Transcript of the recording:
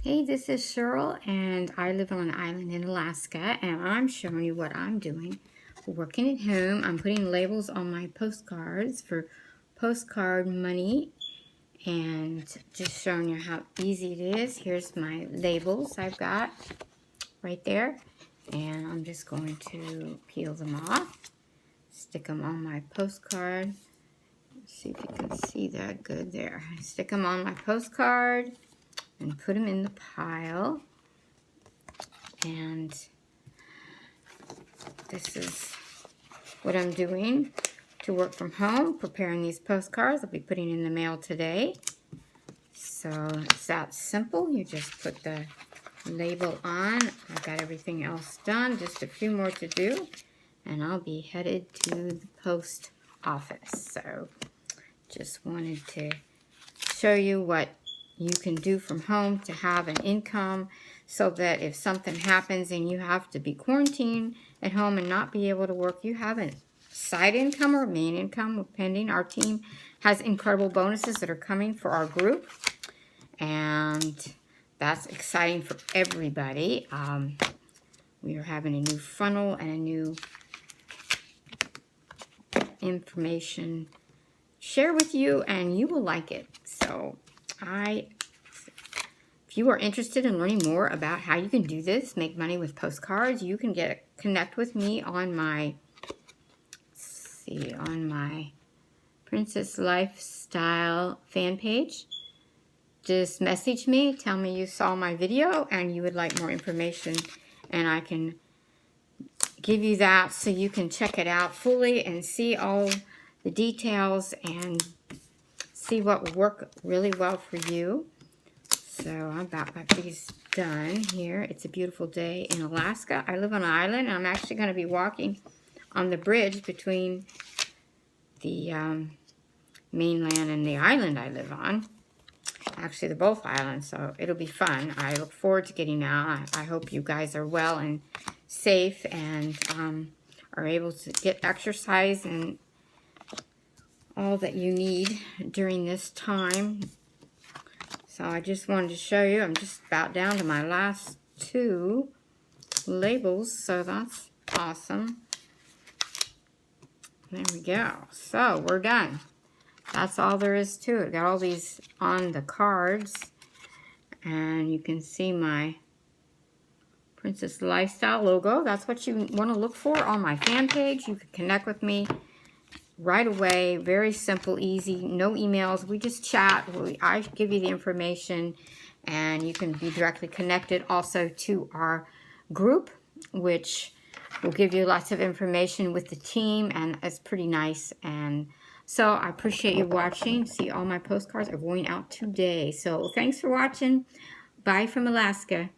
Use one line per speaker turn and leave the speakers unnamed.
Hey, this is Cheryl, and I live on an island in Alaska, and I'm showing you what I'm doing. Working at home, I'm putting labels on my postcards for postcard money, and just showing you how easy it is. Here's my labels I've got right there, and I'm just going to peel them off, stick them on my postcard. Let's see if you can see that good there. Stick them on my postcard and put them in the pile. And this is what I'm doing to work from home, preparing these postcards I'll be putting in the mail today. So it's that simple. You just put the label on. I've got everything else done, just a few more to do, and I'll be headed to the post office. So just wanted to show you what you can do from home to have an income, so that if something happens and you have to be quarantined at home and not be able to work, you have a side income or main income, pending. Our team has incredible bonuses that are coming for our group, and that's exciting for everybody. We are having a new funnel and a new information share with you, and you will like it. So if you are interested in learning more about how you can do this, make money with postcards, you can connect with me on my, on my Princess Lifestyle fan page. Just message me, tell me you saw my video and you would like more information, and I can give you that so you can check it out fully and see all the details and see what will work really well for you. So I'm about got these done here. It's a beautiful day in Alaska. I live on an island, and I'm actually going to be walking on the bridge between the mainland and the island I live on. Actually, they're both islands, so it'll be fun. I look forward to getting out. I hope you guys are well and safe and are able to get exercise and all that you need during this time. So I just wanted to show you, I'm just about down to my last two labels, so that's awesome. There we go. So we're done. That's all there is to it. Got all these on the cards, and you can see my Princess Lifestyle logo. That's what you want to look for on my fan page. You can connect with me right away. Very simple, easy, no emails. We just chat. I give you the information, and you can be directly connected also to our group, which will give you lots of information with the team, and it's pretty nice. And so I appreciate you watching. See, all my postcards are going out today. So thanks for watching. Bye from Alaska.